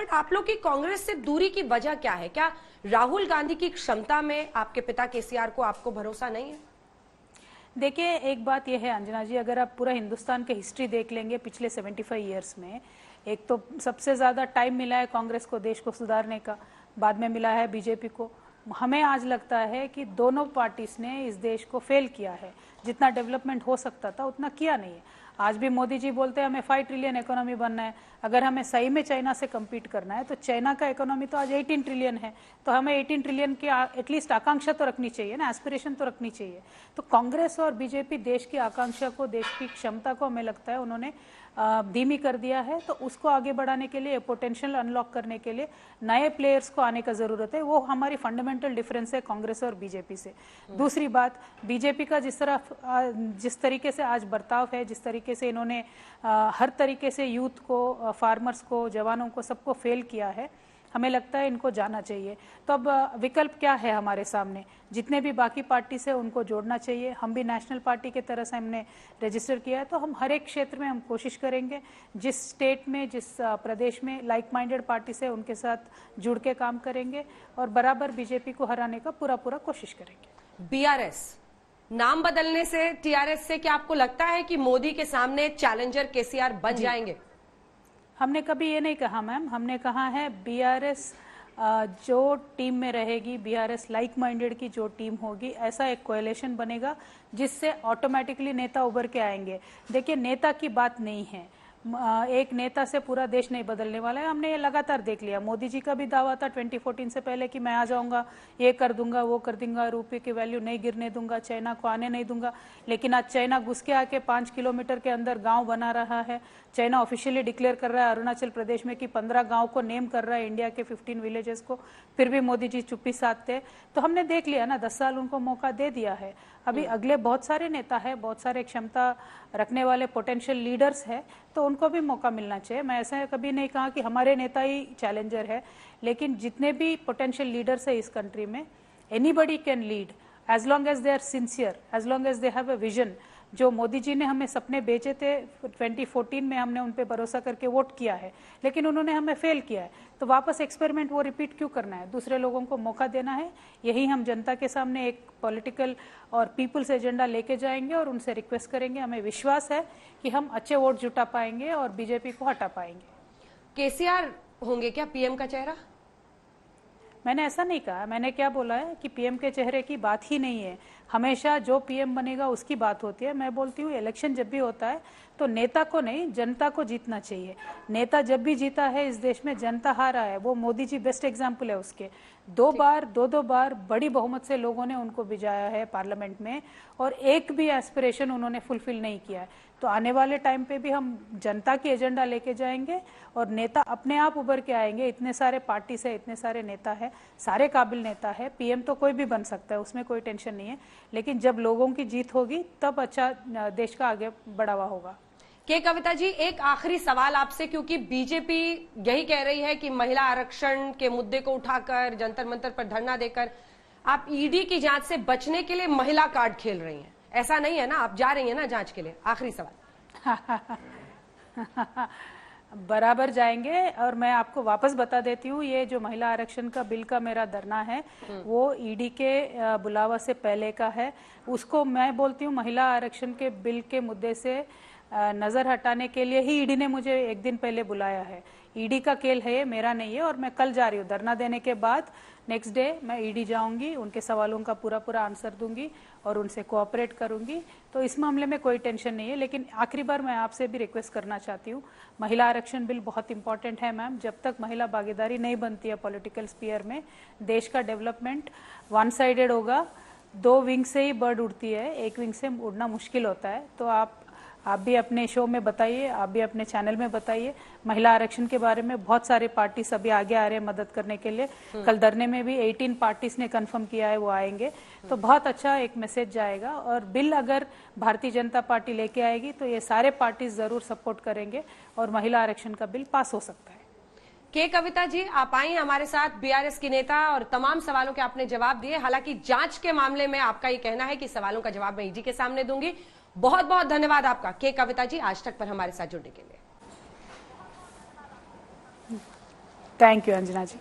But आप लोग की कांग्रेस से दूरी की वजह क्या है? क्या राहुल गांधी की क्षमता में आपके पिता केसीआर को आपको भरोसा नहीं है? देखिए, एक बात यह है अंजना जी, अगर आप पूरा हिंदुस्तान के हिस्ट्री देख लेंगे पिछले 75 ईयर्स में, एक तो सबसे ज़्यादा टाइम मिला है कांग्रेस को देश को सुधारने का, बाद में मिला है बीजेपी को। हमें आज लगता है कि दोनों पार्टीज ने इस देश को फेल किया है। जितना डेवलपमेंट हो सकता था उतना किया नहीं है। आज भी मोदी जी बोलते हैं हमें 5 ट्रिलियन इकोनॉमी बनना है। अगर हमें सही में चाइना से कम्पीट करना है तो चाइना का इकोनॉमी तो आज 18 ट्रिलियन है, तो हमें 18 ट्रिलियन की एटलीस्ट आकांक्षा तो रखनी चाहिए ना, एस्पिरेशन तो रखनी चाहिए। तो कांग्रेस और बीजेपी देश की आकांक्षा को, देश की क्षमता को हमें लगता है उन्होंने धीमी कर दिया है। तो उसको आगे बढ़ाने के लिए, पोटेंशियल अनलॉक करने के लिए नए प्लेयर्स को आने का ज़रूरत है। वो हमारी फंडामेंटल डिफरेंस है कांग्रेस और बीजेपी से। दूसरी बात, बीजेपी का जिस तरीके से आज बर्ताव है, जिस तरीके से इन्होंने हर तरीके से यूथ को, फार्मर्स को, जवानों को, सबको फेल किया है, हमें लगता है इनको जाना चाहिए। तो अब विकल्प क्या है हमारे सामने? जितने भी बाकी पार्टी से उनको जोड़ना चाहिए। हम भी नेशनल पार्टी के तरह से हमने रजिस्टर किया है, तो हम हर एक क्षेत्र में हम कोशिश करेंगे, जिस स्टेट में, जिस प्रदेश में लाइक माइंडेड पार्टी से उनके साथ जुड़ के काम करेंगे और बराबर बीजेपी को हराने का पूरा कोशिश करेंगे। बीआरएस नाम बदलने से, टीआरएस से, क्या आपको लगता है कि मोदी के सामने चैलेंजर केसीआर बन जाएंगे? हमने कभी ये नहीं कहा मैम, हमने कहा है बीआरएस जो टीम में रहेगी, बीआरएस लाइक माइंडेड की जो टीम होगी, ऐसा एक कोएलिशन बनेगा जिससे ऑटोमेटिकली नेता उभर के आएंगे। देखिए, नेता की बात नहीं है, एक नेता से पूरा देश नहीं बदलने वाला है। हमने ये लगातार देख लिया। मोदी जी का भी दावा था 2014 से पहले कि मैं आ जाऊंगा, ये कर दूंगा, वो कर दूंगा, रुपये की वैल्यू नहीं गिरने दूंगा, चाइना को आने नहीं दूंगा। लेकिन आज चाइना घुस के आके 5 किलोमीटर के अंदर गांव बना रहा है। चाइना ऑफिशियली डिक्लेयर कर रहा है अरुणाचल प्रदेश में कि 15 गांव को नेम कर रहा है इंडिया के 15 विलेजेस को, फिर भी मोदी जी चुप्पी साधते। तो हमने देख लिया ना, 10 साल उनको मौका दे दिया है। अभी अगले बहुत सारे नेता है, बहुत सारे क्षमता रखने वाले पोटेंशियल लीडर्स है, तो उनको भी मौका मिलना चाहिए। मैं ऐसा कभी नहीं कहा कि हमारे नेता ही चैलेंजर है, लेकिन जितने भी पोटेंशियल लीडर्स है इस कंट्री में, anybody can lead as long as they are sincere, as long as they have a vision. जो मोदी जी ने हमें सपने बेचे थे 2014 में, हमने उन पे भरोसा करके वोट किया है, लेकिन उन्होंने हमें फेल किया है। तो वापस एक्सपेरिमेंट वो रिपीट क्यों करना है? दूसरे लोगों को मौका देना है। यही हम जनता के सामने एक पॉलिटिकल और पीपल्स एजेंडा लेके जाएंगे और उनसे रिक्वेस्ट करेंगे। हमें विश्वास है कि हम अच्छे वोट जुटा पाएंगे और बीजेपी को हटा पाएंगे। केसीआर होंगे क्या पीएम का चेहरा? मैंने ऐसा नहीं कहा। मैंने क्या बोला है कि पीएम के चेहरे की बात ही नहीं है। हमेशा जो पीएम बनेगा उसकी बात होती है। मैं बोलती हूँ इलेक्शन जब भी होता है तो नेता को नहीं, जनता को जीतना चाहिए। नेता जब भी जीता है इस देश में, जनता हारा है। वो मोदी जी बेस्ट एग्जाम्पल है उसके। दो बार बड़ी बहुमत से लोगों ने उनको भिजाया है पार्लियामेंट में, और एक भी एस्पिरेशन उन्होंने फुलफिल नहीं किया है। तो आने वाले टाइम पे भी हम जनता की एजेंडा लेके जाएंगे और नेता अपने आप उभर के आएंगे। इतने सारे पार्टी से, इतने सारे नेता है, सारे काबिल नेता है। पीएम तो कोई भी बन सकता है, उसमें कोई टेंशन नहीं है, लेकिन जब लोगों की जीत होगी तब अच्छा देश का आगे बढ़ावा होगा। के कविता जी, एक आखिरी सवाल आपसे, क्योंकि बीजेपी यही कह रही है कि महिला आरक्षण के मुद्दे को उठाकर, जंतर मंतर पर धरना देकर आप ईडी की जांच से बचने के लिए महिला कार्ड खेल रही हैं। ऐसा नहीं है ना? आप जा रही हैं ना जांच के लिए? आखिरी सवाल। बराबर जाएंगे। और मैं आपको वापस बता देती हूँ, ये जो महिला आरक्षण का बिल का मेरा धरना है वो ईडी के बुलावा से पहले का है। उसको मैं बोलती हूँ महिला आरक्षण के बिल के मुद्दे से नजर हटाने के लिए ही ईडी ने मुझे एक दिन पहले बुलाया है। ईडी का खेल है, मेरा नहीं है। और मैं कल जा रही हूँ धरना देने के बाद, नेक्स्ट डे मैं ईडी जाऊंगी, उनके सवालों का पूरा आंसर दूंगी और उनसे कोऑपरेट करूंगी। तो इस मामले में कोई टेंशन नहीं है। लेकिन आखिरी बार मैं आपसे भी रिक्वेस्ट करना चाहती हूँ, महिला आरक्षण बिल बहुत इंपॉर्टेंट है मैम। जब तक महिला भागीदारी नहीं बनती है पॉलिटिकल स्पीयर में, देश का डेवलपमेंट वन साइडेड होगा। 2 विंग से ही बर्ड उड़ती है, एक विंग से उड़ना मुश्किल होता है। तो आप भी अपने शो में बताइए, आप भी अपने चैनल में बताइए महिला आरक्षण के बारे में। बहुत सारे पार्टीज अभी आगे आ रहे हैं मदद करने के लिए। कल धरने में भी 18 पार्टीज ने कंफर्म किया है वो आएंगे। तो बहुत अच्छा एक मैसेज जाएगा। और बिल अगर भारतीय जनता पार्टी लेके आएगी तो ये सारे पार्टीज जरूर सपोर्ट करेंगे और महिला आरक्षण का बिल पास हो सकता है। के कविता जी, आप आई हमारे साथ, बीआरएस की नेता, और तमाम सवालों के आपने जवाब दिए। हालांकि जांच के मामले में आपका ये कहना है कि सवालों का जवाब मैं ईडी के सामने दूंगी। बहुत बहुत धन्यवाद आपका के कविता जी, आज तक पर हमारे साथ जुड़ने के लिए। Thank you Anjana ji.